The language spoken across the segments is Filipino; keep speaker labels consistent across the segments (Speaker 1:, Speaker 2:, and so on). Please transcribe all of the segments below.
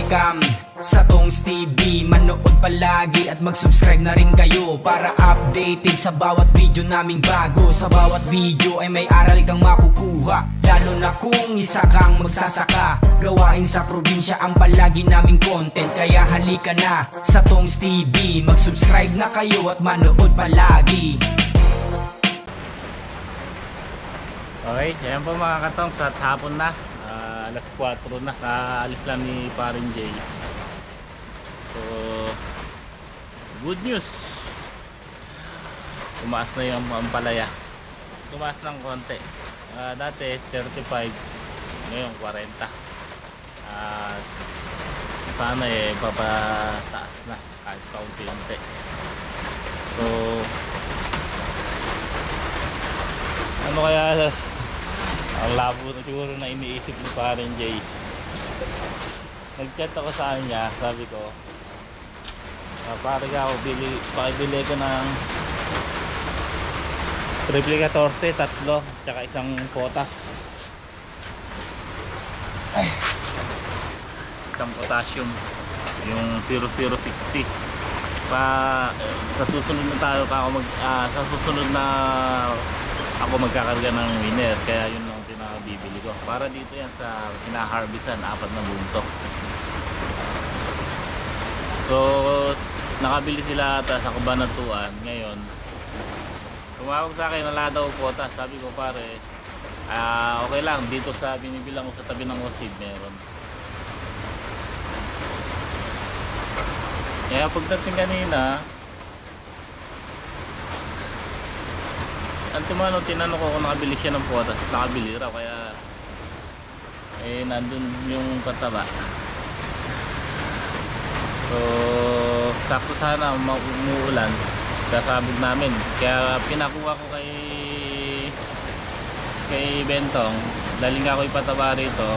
Speaker 1: welcome sa Tongs TV. Manood palagi at mag-subscribe na rin kayo para updated sa bawat video naming bago. Sa bawat video ay may aral kang makukuha, lalo na kung isa kang magsasaka. Gawain sa probinsya ang palagi naming content, kaya halika na sa Tongs TV. Mag-subscribe na kayo at manood palagi.
Speaker 2: Okay, ayan po mga katong, sa hapon na, alas 4 na, kaalis lang ni Paring Jay. So, good news, tumaas na yung ampalaya, tumaas ng konti. Dati 35, ngayon 40. Sana papataas na kahit kaunti-unti. So, ano kaya ang labo na siguro na iniisip ni Paring Jay. Nag-chat ako sa kanya, sabi ko, pare ako, pakibili ko ng triple 14, tatlo, tsaka isang potas. Isang potassium, yung 0060. Sa susunod na tayo sa susunod na ako magkakarga ng winner, kaya yun lang pinabibili ko para dito yan sa hinaharvestan, 4 na bunto. So nakabili sila ata sa Kabanatuan. Ngayon tumawag sa akin, wala daw quota. Sabi ko, pare, okay lang, dito sa binibilang ko sa tabi ng Osid meron. Kaya pagdating kanina, Antimano, tinanong ko kung nakabili siya ng potas. Nakabili raw, kaya nandun yung pataba. So sakto sana umuulan, sasabog namin. Kaya pinakuha ko kay Bentong, daling ako ipataba rito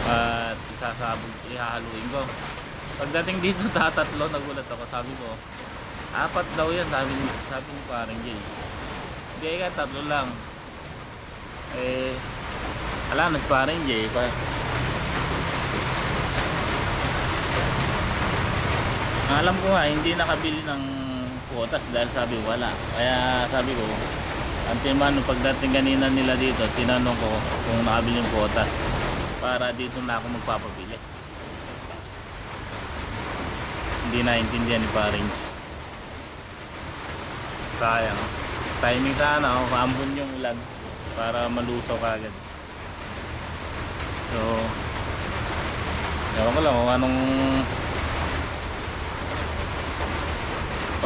Speaker 2: at isasabog, ihahaluin ko. Pagdating dito tatatlo, nagulat ako. Sabi ko 4 daw yan, sabi ni Paring Jay. Hindi ka, 3 lang. Ala, nagparing Jay pa. Alam ko nga, hindi nakabili ng quotas dahil sabi wala. Kaya sabi ko, antimano, pagdating kanina nila dito, tinanong ko kung nakabili ng quotas para dito na ako magpapabili. Hindi naintindihan ni Paring. Sayang. Timing sana, maambon yung ulan para malusaw kagad. So ewan ko lang kung anong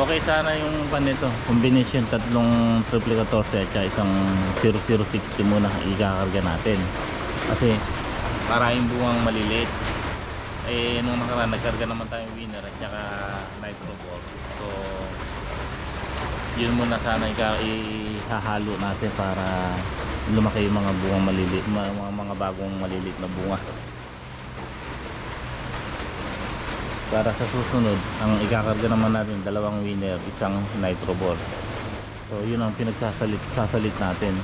Speaker 2: okay sana yung panito combination, tatlong triple 14 at isang 0060 muna ikakarga natin kasi maraming bungang maliliit. Nung nakaraan nagkarga naman tayong winner at saka nitro ball. So yun muna sana ihahalo natin para lumaki yung mga bunga maliliit, mga bagong maliliit na bunga. Para sa susunod, ang ikakarga naman natin 2 winner, isang nitro ball. So yun ang pinagsasalit natin.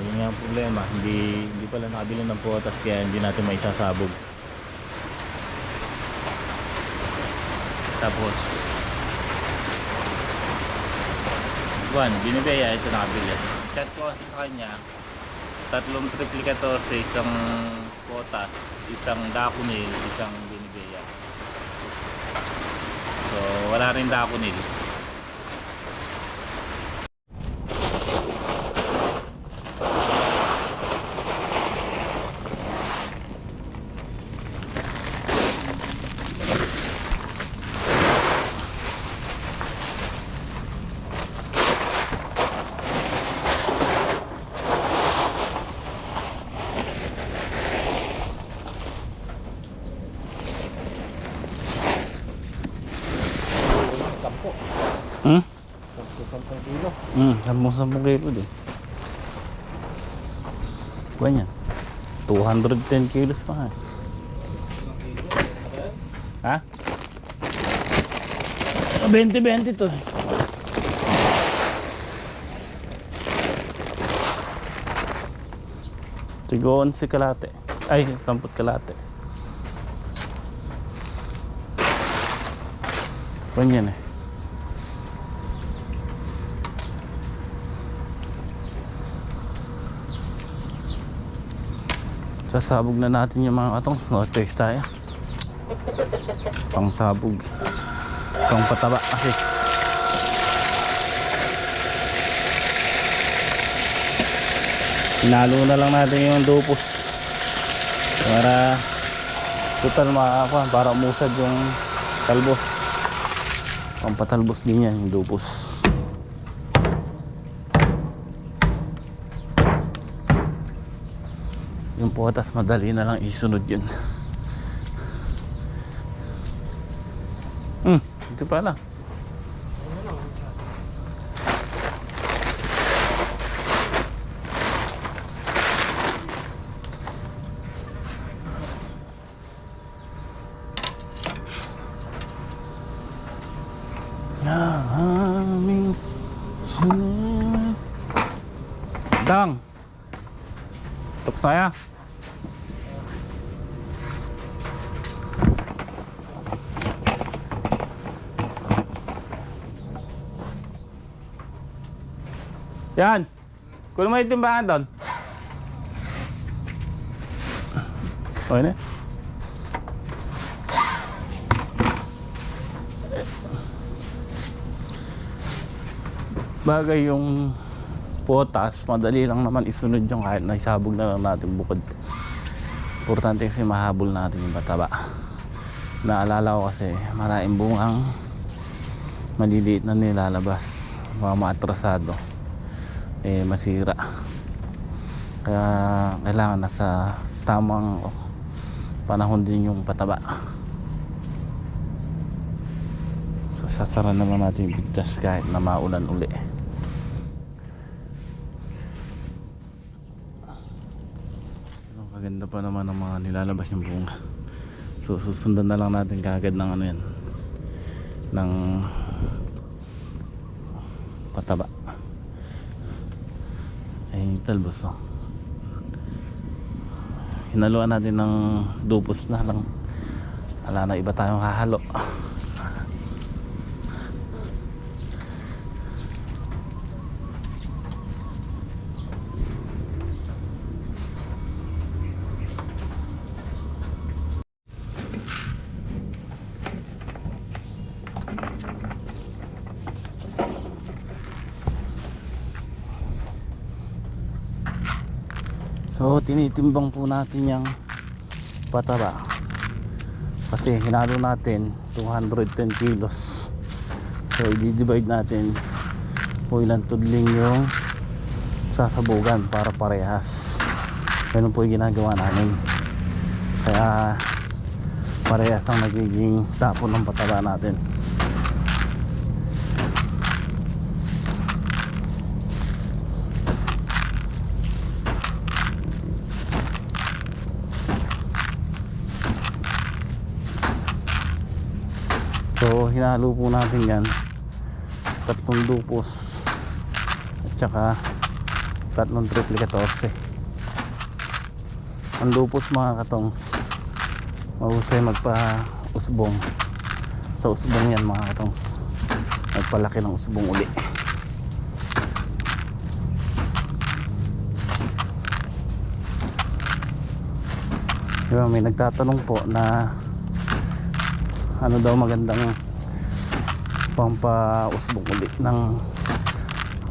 Speaker 2: Yun nga ang problema, hindi pala nakabili ng potas, kaya hindi natin maisasabog. Tapos binibaya, ito nakabili. Chat ko sa kanya, 3 triple 14, isang potas, isang dakunil, isang binibaya. So wala rin dakunil. Hmm? 10 kilo. 10 kilo din. Kuha niya. 210 kilos pa nga. Ha? 20-20 to. Tigo 11 kalate. Ay, 10 kalate. Ganyan eh. Sasabog na natin yung mga katong no-text tayo. Pang sabog. Pang pataba kasi. Hinalo na lang natin yung dupos para total makakakuha, para umusad yung talbos. Pang patalbos din yan yung dupos. Yung potas madali na lang isunod yun. Ito pala. Aming sinip. Dang. Tuk saya. Yan. Kunin mo yung timbangan doon. Okay na. Bagay yung potas, madali lang naman isunod yung kahit naisabog na lang natin bukod. Importante kasi mahabol natin yung pataba. Naalala ko kasi maraming bungang maliliit na nilalabas, mga maatrasado, eh masira. Kaya kailangan nasa tamang panahon din yung pataba. So sasara naman natin yung bigtas kahit na maulan uli. Maganda pa naman ang mga nilalabas yung bunga. So susundan na lang natin kaagad ng ano yan, ng pataba. Ay talbos oh. Hinaluan natin ng dupos na lang. Wala na iba tayong hahalo. So tinitimbang po natin yung pataba kasi hinalo natin 210 kilos. So i-divide natin kung ilang tudling yung sasabugan para parehas. Ganun po yung ginagawa namin, kaya parehas ang nagiging tapon ng pataba natin. So hinalo po natin yan, 3 dupos at saka 3 triple 14. Ang dupos mga katongs, mahusay magpa-usbong. Sa usbong yan mga katongs, magpalaki ng usbong uli. Diba, may nagtatanong po na ano daw magandang pampausbong ulit ng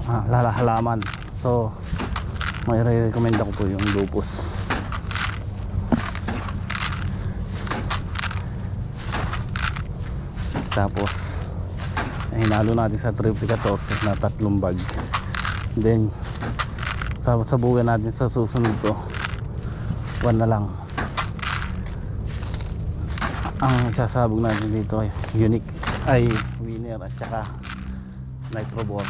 Speaker 2: halaman. So may re-recommend ako po yung lupus. Tapos hinalo natin sa triple 14 na 3 bag. Then sabugan natin sa susunod to 1 na lang. Ang sasabog natin dito ay unique, ay winner at saka nitrobor.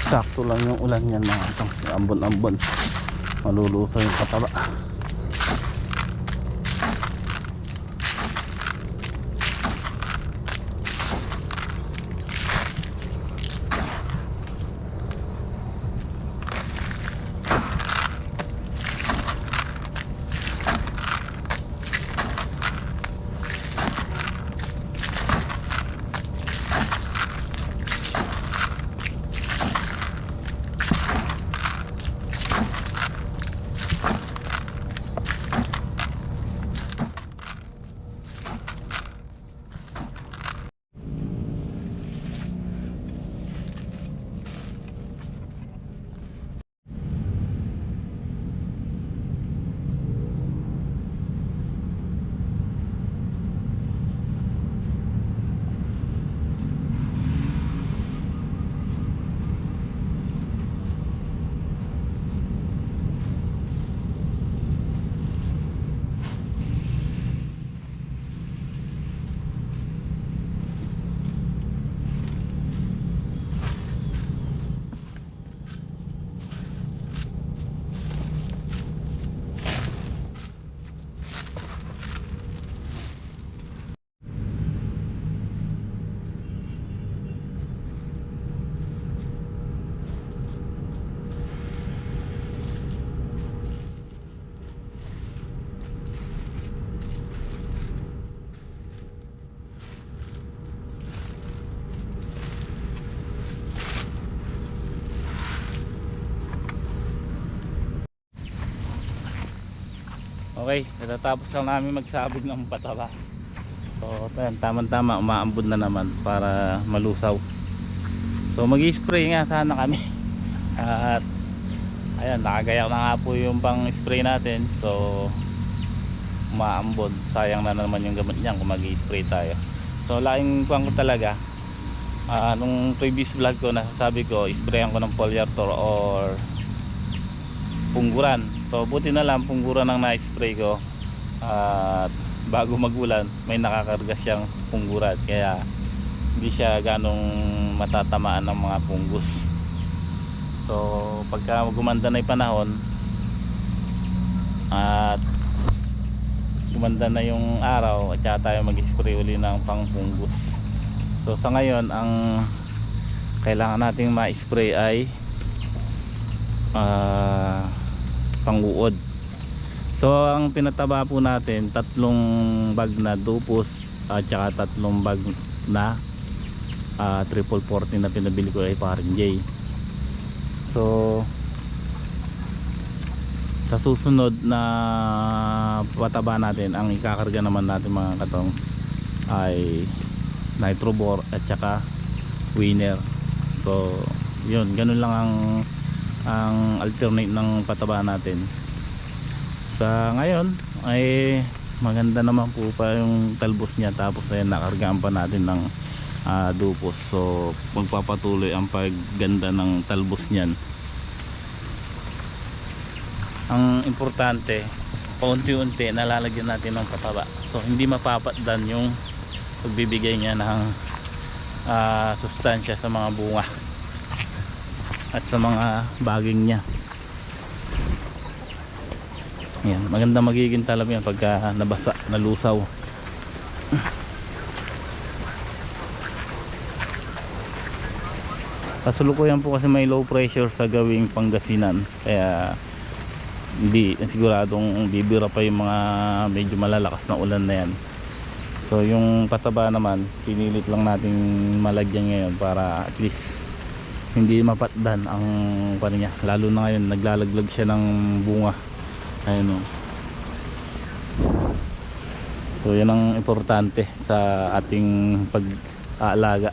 Speaker 2: Sakto lang yung ulan yan mga itong ambon-ambon, malulusaw yung pataba. Okay, natatapos lang namin magsabog ng pataba. So tama-tama, umaambon na naman para malusaw. So mag-spray nga sana kami. At ayan, nakagayak na nga po yung pang spray natin. So umaambon, sayang na naman yung gamit niyan kung mag-spray tayo. So laking kuwan ko talaga. Nung previous vlog ko nasasabi ko sprayan ko ng foliar or pungguran. So buti na lang pungguran ang na-spray ko. At bago magulan may nakakarga siyang pungguran, kaya hindi siya ganong matatamaan ng mga punggus. So pagka gumanda na yung panahon at gumanda na yung araw, at saka tayo mag-spray uli ng pangpunggus. So sa ngayon ang kailangan nating ma-spray ay panguod. So ang pinataba po natin 3 bag na dupos at saka 3 bag na triple 40 na pinabili ko ay paring J. So sa susunod na pataba natin, ang ikakarga naman natin mga katong ay nitrobor at saka winner. So yun, ganun lang ang alternate ng pataba natin. Sa ngayon ay maganda naman po pa yung talbos niya, tapos ayun, nakargaan pa natin ng dupos. So magpapatuloy ang pagganda ng talbos niyan. Ang importante, paunti-unti nalalagyan natin ng pataba. So hindi mapapatdan yung pagbibigay niya ng sustansya sa mga bunga at sa mga baging niya. Yan, maganda magiging talab yan pagka nabasa, nalusaw. Kasulukuyan po kasi may low pressure sa gawing Pangasinan, kaya hindi siguradong bibira pa yung mga medyo malalakas na ulan na yan. So yung pataba naman pinilit lang natin malagyan ngayon para at least hindi mapatdan ang niya. Lalo na ngayon naglalaglag siya ng bunga. Ayun o. So yun ang importante sa ating pag-aalaga.